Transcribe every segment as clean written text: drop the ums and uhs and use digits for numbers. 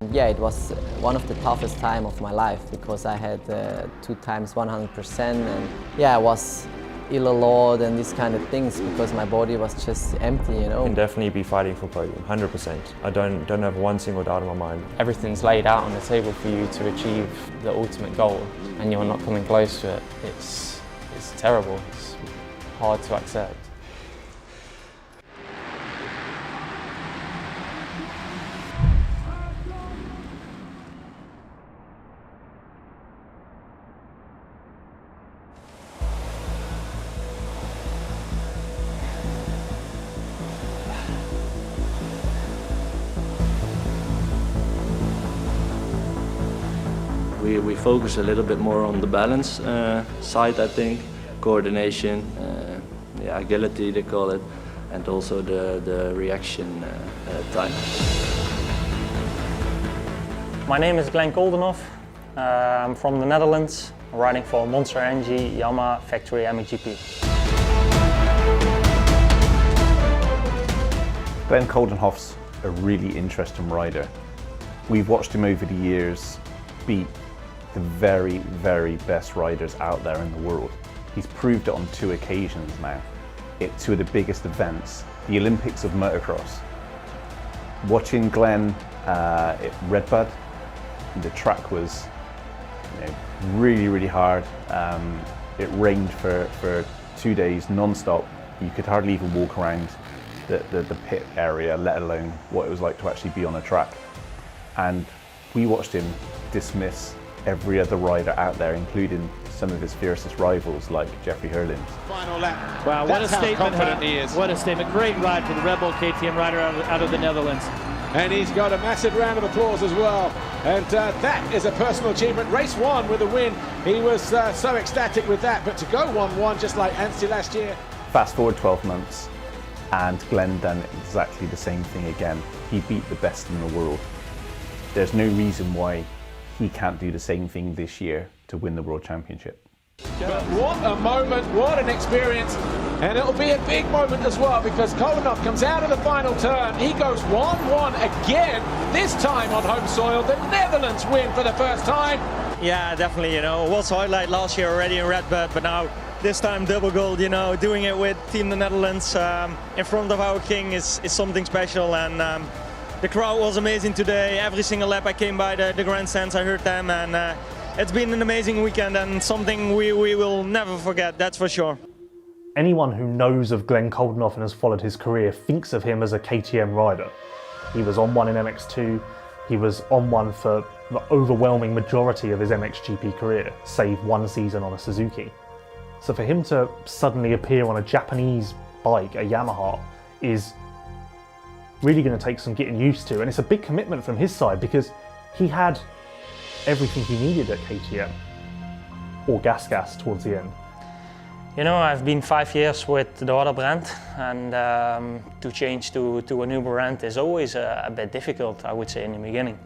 Yeah, it was one of the toughest time of my life because I had 2 times 100% and yeah, I was ill a lot and these kind of things because my body was just empty, you know. I can definitely be fighting for podium, 100%. I don't have one single doubt in my mind. Everything's laid out on the table for you to achieve the ultimate goal and you're not coming close to it. It's terrible, it's hard to accept. We focus a little bit more on the balance side, I think, coordination, agility they call it, and also the reaction time. My name is Glenn Koldenhoff. I'm from the Netherlands, riding for Monster Energy Yamaha Factory MXGP. Glenn Koldenhoff's a really interesting rider. We've watched him over the years beat the very, very best riders out there in the world. He's proved it on 2 occasions now. It's 2 of the biggest events, the Olympics of motocross. Watching Glenn at Redbud, the track was really, really hard. It rained for 2 days non-stop. You could hardly even walk around the pit area, let alone what it was like to actually be on a track. And we watched him dismiss every other rider out there, including some of his fiercest rivals like Jeffrey Herlings. Final lap. Wow, what a statement! Confident he is. What a statement! Great ride for the Red Bull KTM rider out of the Netherlands. And he's got a massive round of applause as well. And that is a personal achievement. Race 1 with a win. He was so ecstatic with that. But to go 1-1 just like Anstey last year. Fast forward 12 months, and Glenn done exactly the same thing again. He beat the best in the world. There's no reason why he can't do the same thing this year to win the World Championship. But what a moment, what an experience. And it'll be a big moment as well because Koldenhoff comes out of the final turn. He goes 1-1 again, this time on home soil. The Netherlands win for the first time. Yeah, definitely, it was highlight last year already in Redbud, but now this time double gold, doing it with Team the Netherlands in front of our king is something special. And the crowd was amazing today. Every single lap I came by the grandstands, I heard them, and it's been an amazing weekend and something we will never forget, that's for sure. Anyone who knows of Glenn Koldenhoff and has followed his career thinks of him as a KTM rider. He was on one in MX2, he was on one for the overwhelming majority of his MXGP career, save 1 season on a Suzuki. So for him to suddenly appear on a Japanese bike, a Yamaha, is really going to take some getting used to, and it's a big commitment from his side because he had everything he needed at KTM, or Gas towards the end. I've been 5 years with the other brand, and to change to a new brand is always a bit difficult, I would say, in the beginning.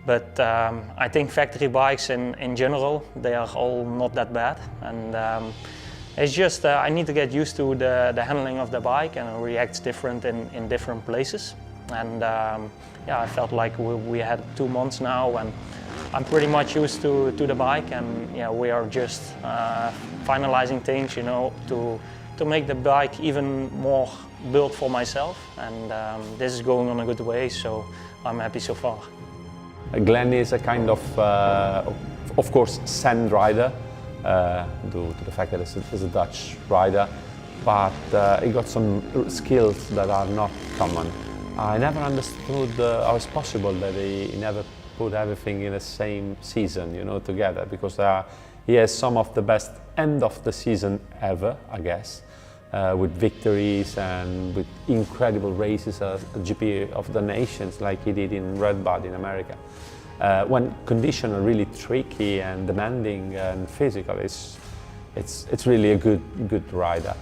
But I think factory bikes in general, they are all not that bad, and it's just I need to get used to the handling of the bike, and it reacts different in different places. And yeah, I felt like we had 2 months now, and I'm pretty much used to the bike, and yeah, we are just finalizing things, to make the bike even more built for myself. And this is going on a good way, so I'm happy so far. Glenn is a kind of course, sand rider, due to the fact that he's a Dutch rider, but he got some skills that are not common. I never understood how it's possible that he never put everything in the same season, together, because he has some of the best end of the season ever, I guess, with victories and with incredible races at GP of the Nations, like he did in Redbud in America. When conditions are really tricky and demanding and physical, it's really a good rider.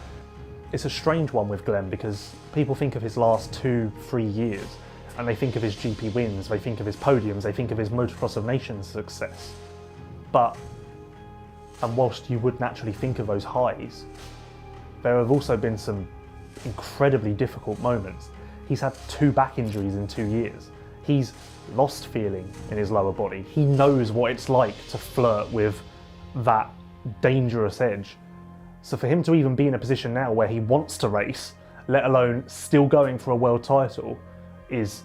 It's a strange one with Glenn because people think of his last 2-3 years and they think of his GP wins, they think of his podiums, they think of his Motocross of Nations success. And whilst you would naturally think of those highs, there have also been some incredibly difficult moments. He's had 2 back injuries in 2 years. He's lost feeling in his lower body. He knows what it's like to flirt with that dangerous edge. So for him to even be in a position now where he wants to race, let alone still going for a world title, is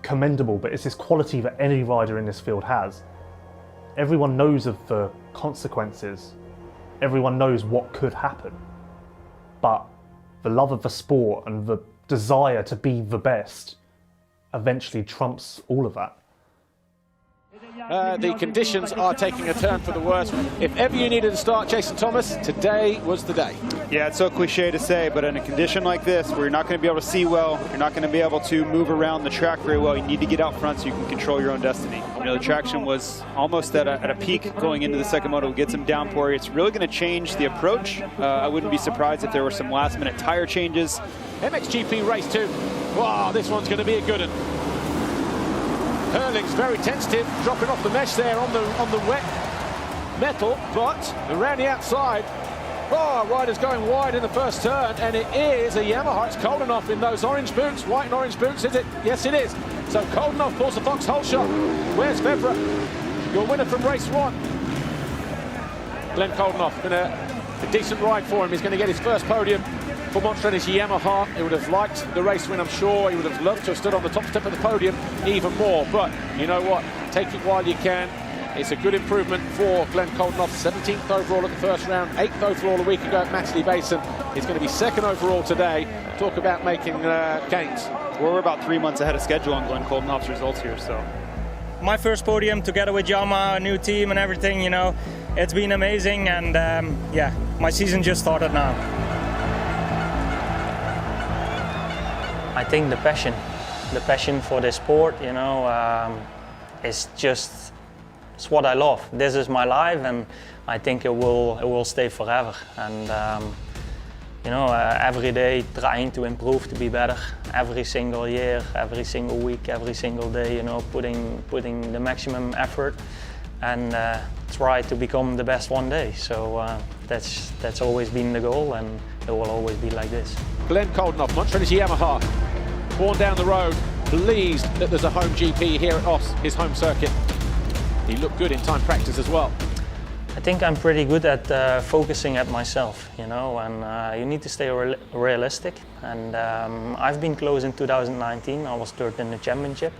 commendable, but it's this quality that any rider in this field has. Everyone knows of the consequences. Everyone knows what could happen. But the love of the sport and the desire to be the best eventually trumps all of that. The conditions are taking a turn for the worse. If ever you needed to start Jason Thomas, today was the day. Yeah, it's so cliche to say, but in a condition like this, where you're not going to be able to see well, you're not going to be able to move around the track very well, you need to get out front so you can control your own destiny. You know, the traction was almost at a peak going into the second moto. Get some downpour. It's really going to change the approach. I wouldn't be surprised if there were some last-minute tire changes. MXGP race 2. Wow, this one's going to be a good one. Hurling's very tentative, dropping off the mesh there on the wet metal, but around the outside, oh, rider's going wide in the first turn, and it is a Yamaha. It's cold enough in those orange boots, white and orange boots, is it? Yes, it is. So cold enough pulls the foxhole shot. Where's Febvre? Your winner from race 1. Glenn Coldenhoff, been a decent ride for him. He's going to get his first podium for Monster Energy Yamaha. He would have liked the race win, I'm sure. He would have loved to have stood on the top step of the podium even more. But you know what? Take it while you can. It's a good improvement for Glenn Coldenhoff. 17th overall at the first round, 8th overall a week ago at Matterley Basin. He's going to be 2nd overall today. Talk about making gains. We're about 3 months ahead of schedule on Glenn Coldenhoff's results here, so. My first podium together with Yamaha, a new team and everything, you know, it's been amazing, and yeah, my season just started now. I think the passion for this sport, you know, is just, it's what I love. This is my life, and I think it will stay forever. And you know, every day trying to improve, to be better. Every single year, every single week, every single day, you know, putting the maximum effort, and try to become the best one day. So that's always been the goal, and it will always be like this. Glenn Coldenhoff, Monster Energy Yamaha, born down the road, pleased that there's a home GP here at Os, his home circuit. He looked good in time practice as well. I think I'm pretty good at focusing at myself, you know, and you need to stay realistic. And I've been close in 2019. I was third in the championship,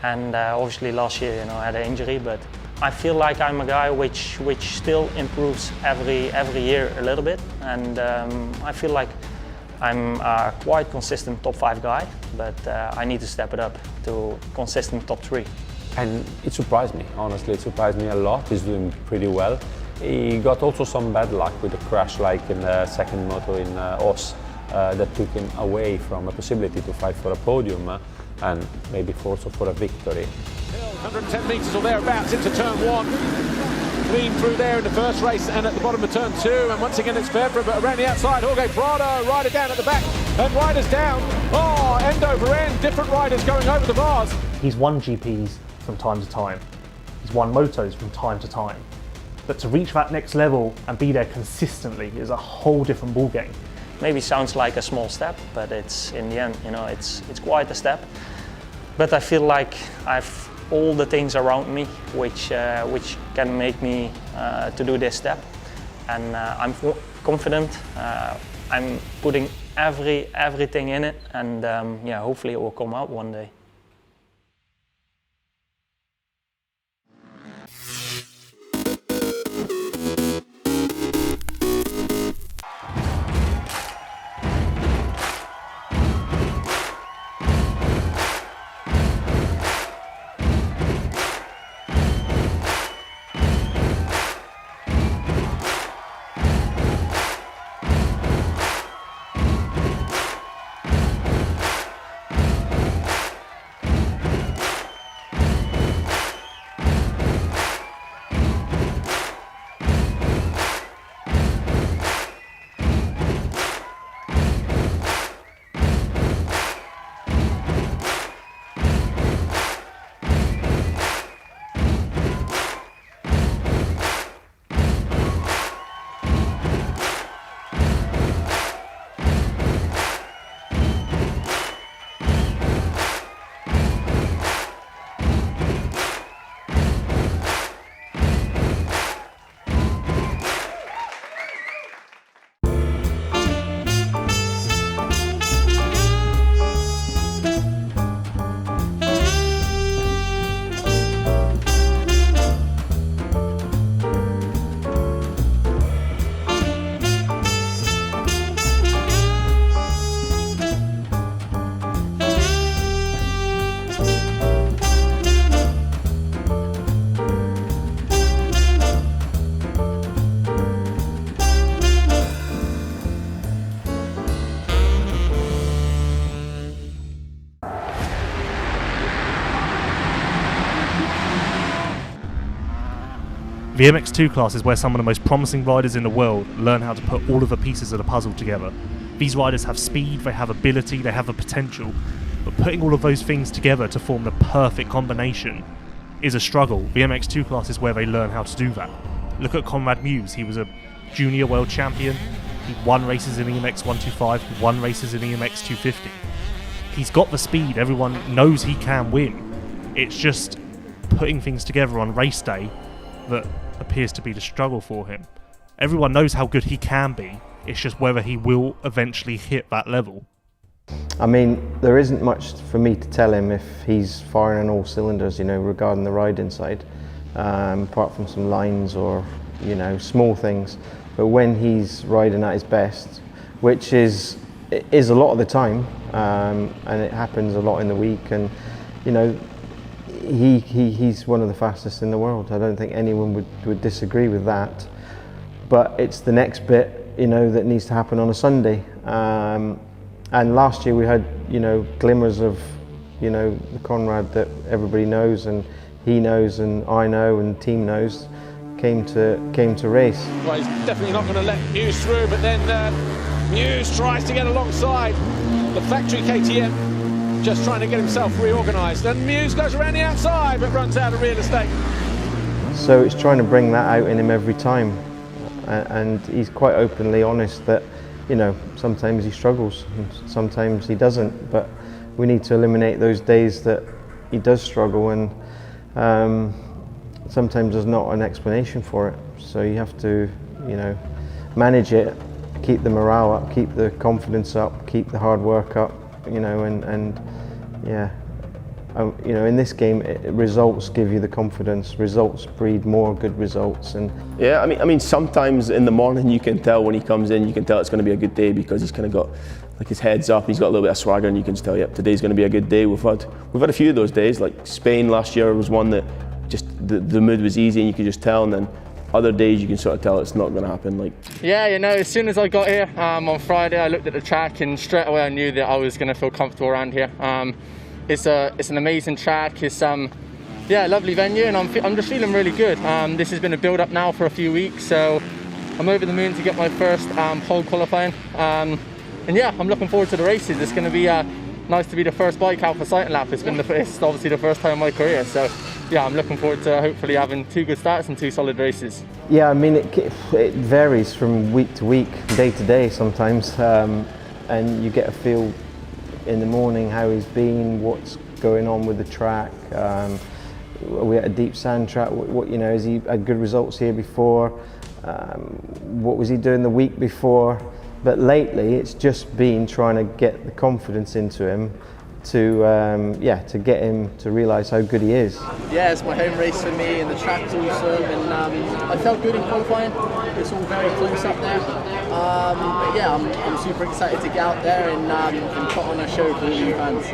and obviously last year, you know, I had an injury. But I feel like I'm a guy which still improves every year a little bit, and I feel like I'm a quite consistent top 5 guy, but I need to step it up to consistent top 3. And it surprised me, honestly, it surprised me a lot. He's doing pretty well. He got also some bad luck with a crash like in the second moto in Os that took him away from a possibility to fight for a podium and maybe also for a victory. 110 metres or thereabouts into turn 1. Clean through there in the first race and at the bottom of turn 2, and once again it's Febvre, but around the outside, Jorge Prado, rider down at the back, and riders down. Oh, end over end, different riders going over the bars. He's won GPs from time to time. He's won motos from time to time. But to reach that next level and be there consistently is a whole different ballgame. Maybe sounds like a small step, but it's in the end, you know, it's quite a step. But I feel like I've all the things around me which can make me to do this step, and I'm confident. I'm putting everything in it, and yeah, hopefully it will come out one day. The MX2 class is where some of the most promising riders in the world learn how to put all of the pieces of the puzzle together. These riders have speed, they have ability, they have the potential, but putting all of those things together to form the perfect combination is a struggle. The MX2 class is where they learn how to do that. Look at Conrad Mewse. He was a junior world champion. He won races in the MX 125, he won races in the MX 250. He's got the speed, everyone knows he can win. It's just putting things together on race day that appears to be the struggle for him. Everyone knows how good he can be, it's just whether he will eventually hit that level. I mean, there isn't much for me to tell him if he's firing on all cylinders, you know, regarding the riding side, apart from some lines or, you know, small things. But when he's riding at his best, which is a lot of the time, and it happens a lot in the week, and you know, he's one of the fastest in the world. I don't think anyone would disagree with that. But it's the next bit, you know, that needs to happen on a Sunday. And last year we had, you know, glimmers of, you know, the Conrad that everybody knows, and he knows, and I know, and the team knows, came to race. Well, he's definitely not going to let Mewse through, but then Mewse tries to get alongside the factory KTM, just trying to get himself reorganised. And Mewse goes around the outside, but runs out of real estate. So it's trying to bring that out in him every time, and he's quite openly honest that, you know, sometimes he struggles, and sometimes he doesn't, but we need to eliminate those days that he does struggle, and sometimes there's not an explanation for it. So you have to, you know, manage it, keep the morale up, keep the confidence up, keep the hard work up, you know, and yeah. You know, in this game, results give you the confidence. Results breed more good results, and yeah, I mean, sometimes in the morning you can tell when he comes in, you can tell it's going to be a good day because he's kind of got like his head's up, he's got a little bit of swagger, and you can just tell, yep, today's going to be a good day. We've had a few of those days. Like Spain last year was one that just the mood was easy, and you could just tell. And then other days you can sort of tell it's not going to happen. Like, yeah, you know, as soon as I got here on Friday, I looked at the track, and straight away I knew that I was going to feel comfortable around here. It's an amazing track. It's yeah, lovely venue, and I'm just feeling really good. This has been a build up now for a few weeks, so I'm over the moon to get my first pole qualifying. And yeah, I'm looking forward to the races. It's going to be nice to be the first bike out for Sight and Lap. It's obviously the first time in my career, so yeah, I'm looking forward to hopefully having 2 good starts and 2 solid races. Yeah, I mean, it varies from week to week, day to day sometimes, and you get a feel in the morning how he's been, what's going on with the track. We had a deep sand track. What you know, has he had good results here before? What was he doing the week before? But lately, it's just been trying to get the confidence into him to get him to realise how good he is. Yeah, it's my home race for me, and the track's awesome, and I felt good in qualifying. It's all very close up there. But yeah, I'm super excited to get out there and put on a show for all you fans.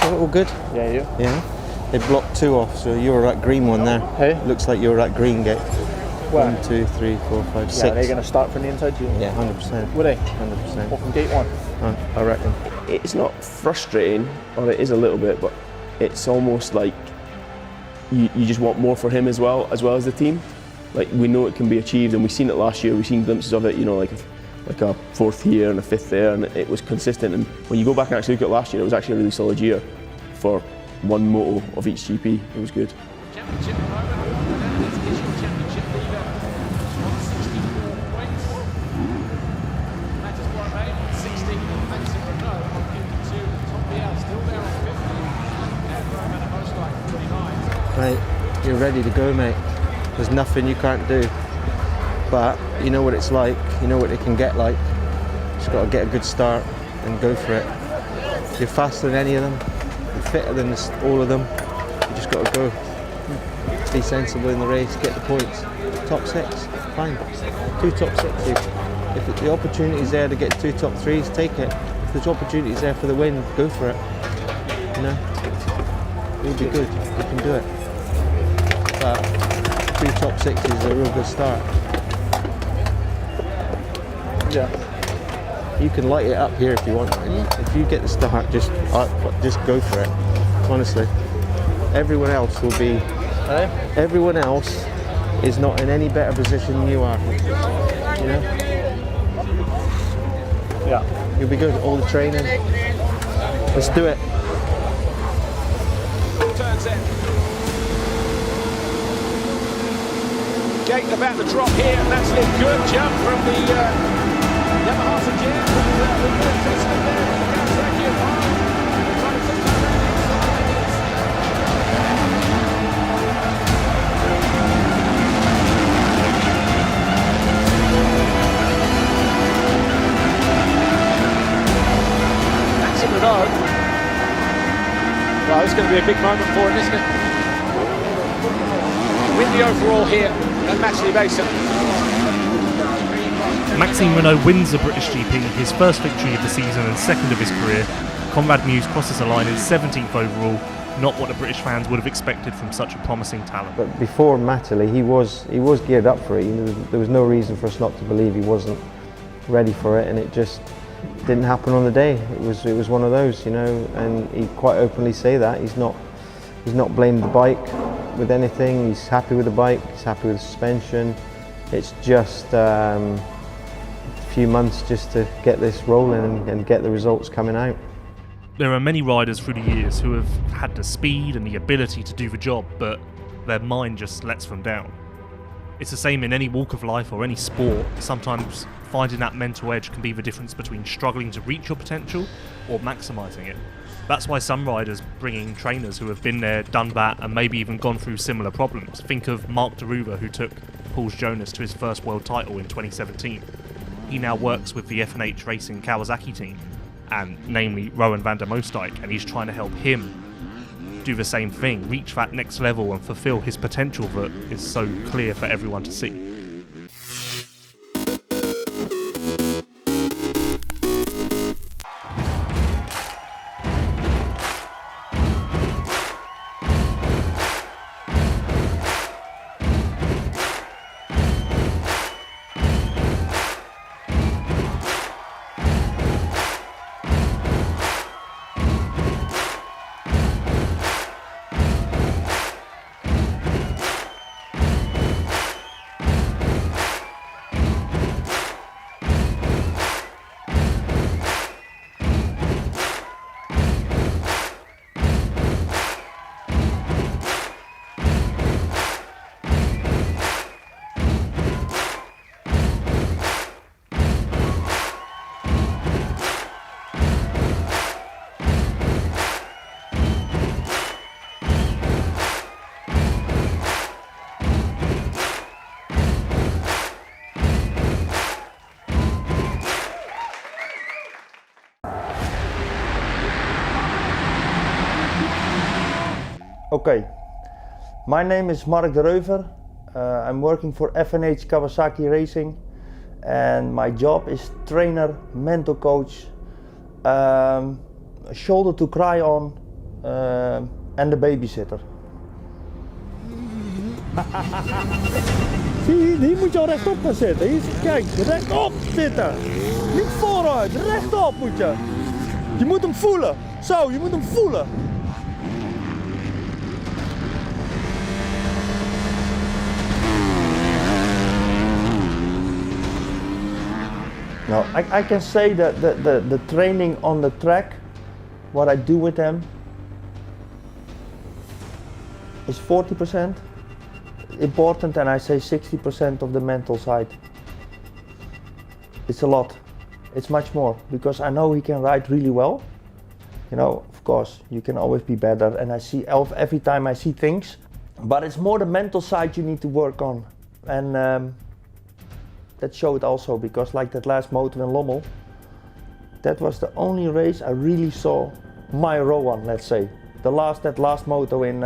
All good? Yeah, you? Yeah. They blocked 2 off, so you were that green one there. Hey? Looks like you were that green gate. Where? 1, 2, 3, 4, 5, 6. Yeah, are they going to start from the inside? Yeah, 100%. Were they? 100%. Or from gate 1? I reckon. it's not frustrating, or it is a little bit, but it's almost like you just want more for him as well as the team. Like, we know it can be achieved, and we've seen it last year. We've seen glimpses of it, you know, like a 4th here and a 5th there, and it was consistent. And when you go back and actually look at last year, it was actually a really solid year for one moto of each GP. It was good. Championship moment, and that is your championship leader on 64 points. That is what I made, 60, Max and Renault on 52, Tom Biel still there on 50, and Roman and Mostrike 29. Mate, you're ready to go, mate. There's nothing you can't do. But you know what it's like, you know what it can get like. Just got to get a good start and go for it. You're faster than any of them, you're fitter than all of them. You just got to go. Be sensible in the race, get the points. Top 6, fine. 2 top 6s. If the opportunity's there to get 2 top 3s, take it. If there's opportunities there for the win, go for it. You know, you'll be good. You can do it. But 2 top 6s is a real good start. Yeah. You can light it up here if you want. If you get the start, just go for it. Honestly, everyone else will be. Everyone else is not in any better position than you are. You know? Yeah. You'll be good, all the training. Let's do it. Turns in. Gate about to drop here, and that's a good jump from the Yamaha Jam. That's in the know. Well, it's going to be a big moment for him, isn't it? Win the overall here at JBay. Maxime Renault wins the British GP, his first victory of the season and second of his career. Conrad Mewse crosses the line in 17th overall, not what the British fans would have expected from such a promising talent. But before Matterley, he was geared up for it. There was no reason for us not to believe he wasn't ready for it, and it just didn't happen on the day. It was one of those, you know, and he quite openly say that he's not blamed the bike with anything. He's happy with the bike, he's happy with the suspension. It's just a few months just to get this rolling and get the results coming out. There are many riders through the years who have had the speed and the ability to do the job, but their mind just lets them down. It's the same in any walk of life or any sport. Sometimes finding that mental edge can be the difference between struggling to reach your potential or maximising it. That's why some riders bring in trainers who have been there, done that, and maybe even gone through similar problems. Think of Mark Deruva, who took Paul Jonas to his first world title in 2017. He now works with the F&H Racing Kawasaki team, and namely Rowan van der Moosdijk, and he's trying to help him do the same thing, reach that next level and fulfill his potential that is so clear for everyone to see. Okay, my name is Mark de Reuver. I'm working for F&H Kawasaki Racing, and my job is trainer, mental coach, shoulder to cry on, and the babysitter. Zie, hier moet je al rechtop gaan zitten. Hier, kijk, rechtop zitten. Niet vooruit, rechtop moet je. Je moet hem voelen. Zo, je moet hem voelen. No, I can say that the training on the track, what I do with them, is 40% important, and I say 60% of the mental side. It's a lot. It's much more, because I know he can ride really well. You know, of course, you can always be better, and I see every time I see things, but it's more the mental side you need to work on. And that showed also, because like that last moto in Lommel, that was the only race I really saw my Rowan, let's say. That last moto in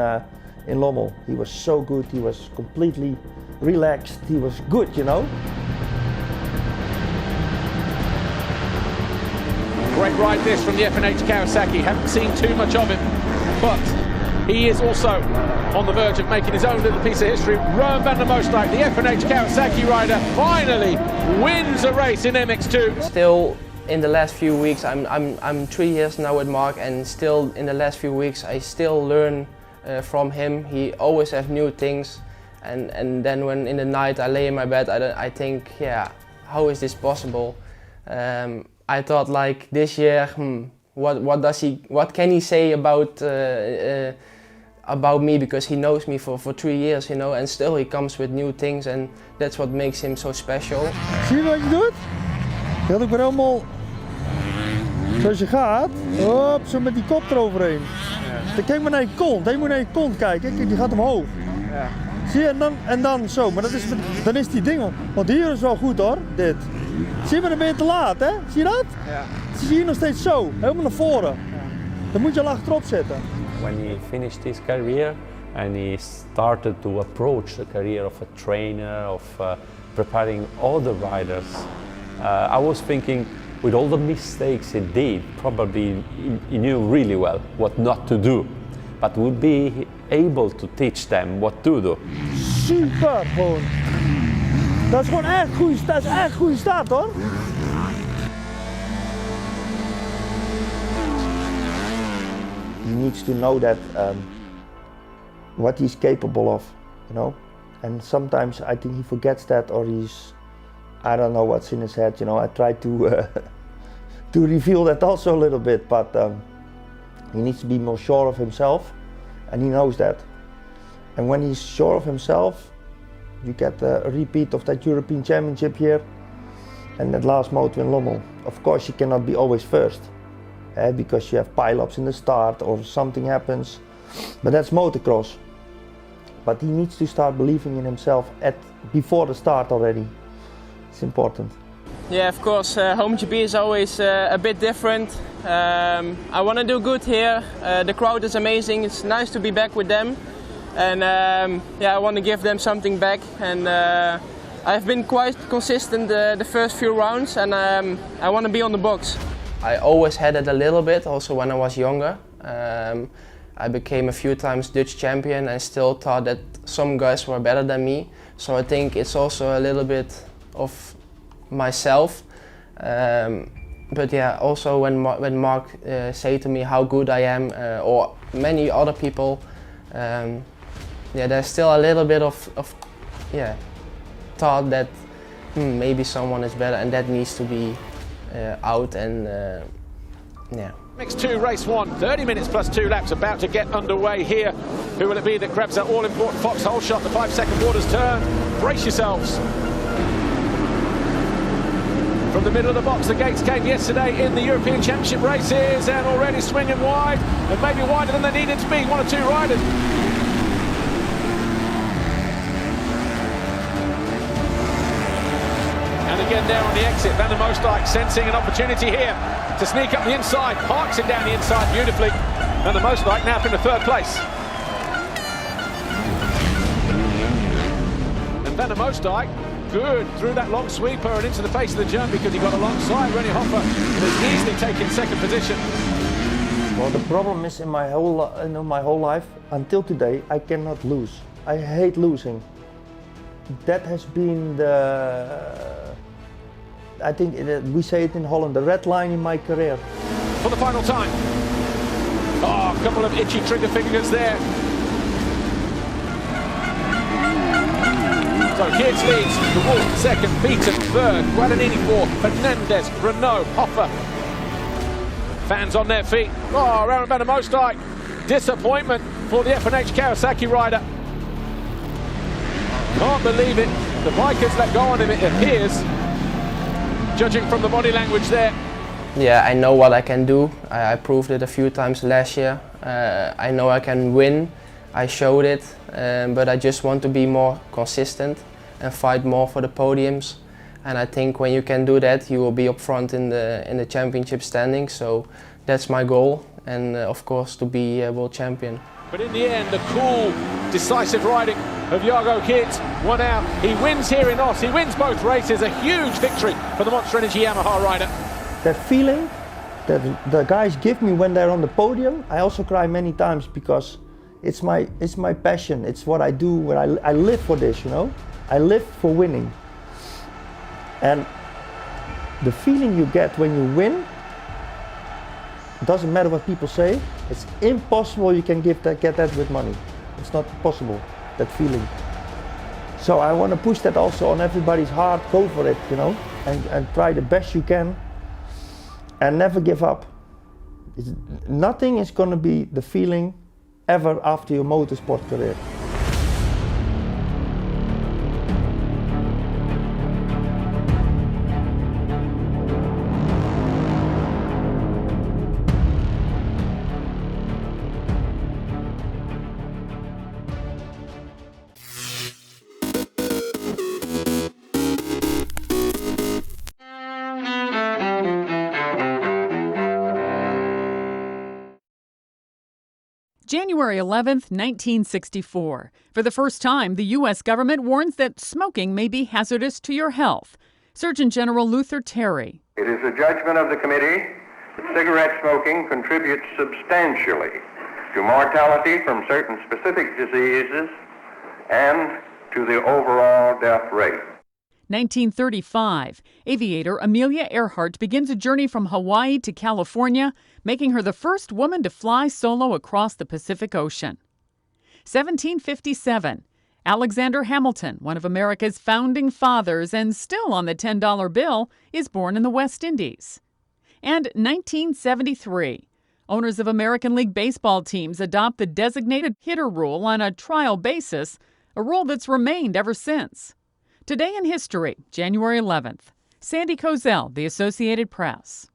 Lommel, he was so good, he was completely relaxed, he was good, you know. Great ride this from the F&H Kawasaki, haven't seen too much of him, but he is also on the verge of making his own little piece of history. Rowan van der Moosdijk, the F&H Kawasaki rider, finally wins a race in MX2. Still in the last few weeks, I'm 3 years now with Mark, and still in the last few weeks I still learn from him. He always has new things, And then when in the night I lay in my bed, I think, yeah, how is this possible? I thought like this year, what can he say about me, because he knows me for 3 years, you know, and still he comes with new things, and that's what makes him so special. Zie je wat je doet? Je gaat ook weer helemaal zoals je gaat. Hop, zo met die kop eroverheen. Ja. Dan kijk maar naar je kont. Je moet naar je kont kijken. Kijk, die gaat omhoog. Ja. Zie je, en dan zo. Maar dan is die ding. Want hier is wel goed hoor, dit. Zie je, maar dan ben je te laat, hè? Zie je dat? Ja. Zie je hier nog steeds zo, helemaal naar voren. Ja. Dan moet je al achterop zitten. When he finished his career and he started to approach the career of a trainer, of preparing other riders, I was thinking, with all the mistakes he did, probably he knew really well what not to do, but would be able to teach them what to do. Super gewoon. Dat is gewoon echt goed. Dat is echt goede start hoor. He needs to know that what he's capable of, you know. And sometimes I think he forgets that, or I don't know what's in his head, you know. I try to to reveal that also a little bit, but he needs to be more sure of himself, and he knows that. And when he's sure of himself, you get a repeat of that European Championship here and that last moto in Lommel. Of course, you cannot be always first, because you have pile-ups in the start or something happens, but that's motocross. But he needs to start believing in himself before the start already. It's important. Yeah, of course, home GP is always a bit different. I want to do good here. The crowd is amazing. It's nice to be back with them. And yeah, I want to give them something back. And I've been quite consistent the first few rounds, and I want to be on the box. I always had it a little bit, also when I was younger. I became a few times Dutch champion and still thought that some guys were better than me. So I think it's also a little bit of myself. But yeah, also when Mark said to me how good I am, or many other people, yeah, there's still a little bit of thought that maybe someone is better, and that needs to be out. And yeah. Next two, race one, 30 minutes plus 2 laps about to get underway here. Who will it be that grabs that all-important foxhole shot, the 5-second waters turn? Brace yourselves. From the middle of the box, the gates came yesterday in the European Championship races, and already swinging wide, and maybe wider than they needed to be, 1 or 2 riders. And again there on the exit, Van der Moosdijk sensing an opportunity here to sneak up the inside, parks it down the inside beautifully. Van der Moosdijk now up into 3rd place. And Van der Moosdijk, good through that long sweeper and into the face of the jump, because he got alongside Rennie Hoffer and has easily taken 2nd position. Well, the problem is in my whole life, until today, I cannot lose. I hate losing. That has been I think we say it in Holland, the red line in my career. For the final time. Oh, a couple of itchy trigger fingers there. So Geerts leads, De Wolf 2nd, Beaton 3rd, Guadagnini 4th, Fernandez, Renault, Hoffer. Fans on their feet. Oh, Aaron Van der Moosdijk. Disappointment for the F1H Kawasaki rider. Can't believe it. The bikers let go on him, it appears. Judging from the body language there. Yeah, I know what I can do. I proved it a few times last year. I know I can win. I showed it, but I just want to be more consistent and fight more for the podiums. And I think when you can do that, you will be up front in the championship standing. So that's my goal, and of course to be a world champion. But in the end, the cool, decisive riding of Jago Geerts won out. He wins here in Os. He wins both races. A huge victory for the Monster Energy Yamaha rider. That feeling that the guys give me when they're on the podium, I also cry many times, because it's my passion. It's what I do. When I live for this, you know. I live for winning. And the feeling you get when you win, doesn't matter what people say, it's impossible you can get that with money. It's not possible, that feeling. So I want to push that also on everybody's heart. Go for it, you know, and try the best you can, and never give up. Nothing is going to be the feeling ever after your motorsport career. January 11th, 1964. For the first time, the U.S. government warns that smoking may be hazardous to your health. Surgeon General Luther Terry. It is the judgment of the committee that cigarette smoking contributes substantially to mortality from certain specific diseases and to the overall death rate. 1935. Aviator Amelia Earhart begins a journey from Hawaii to California, making her the first woman to fly solo across the Pacific Ocean. 1757. Alexander Hamilton, one of America's founding fathers and still on the $10 bill, is born in the West Indies. And 1973. Owners of American League baseball teams adopt the designated hitter rule on a trial basis, a rule that's remained ever since. Today in history, January 11th. Sandy Kozel, The Associated Press.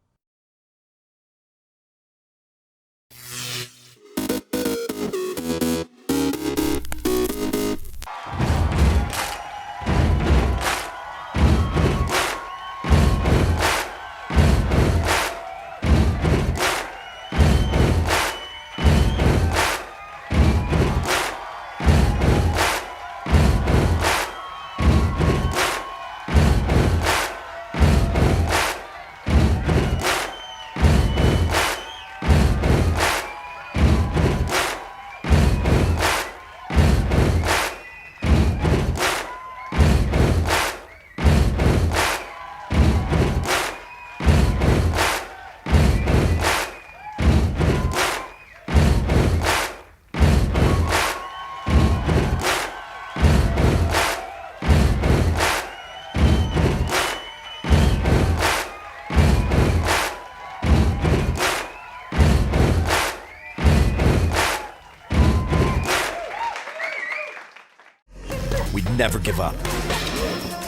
We never give up.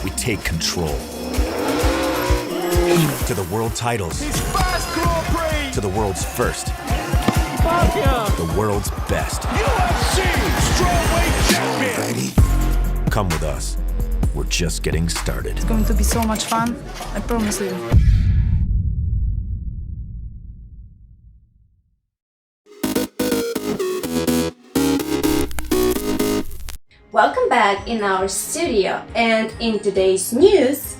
We take control. To the world titles. To the world's first. The world's best. UFC Strawweight Champion. Come with us. We're just getting started. It's going to be so much fun. I promise you. Welcome back in our studio, and in today's news,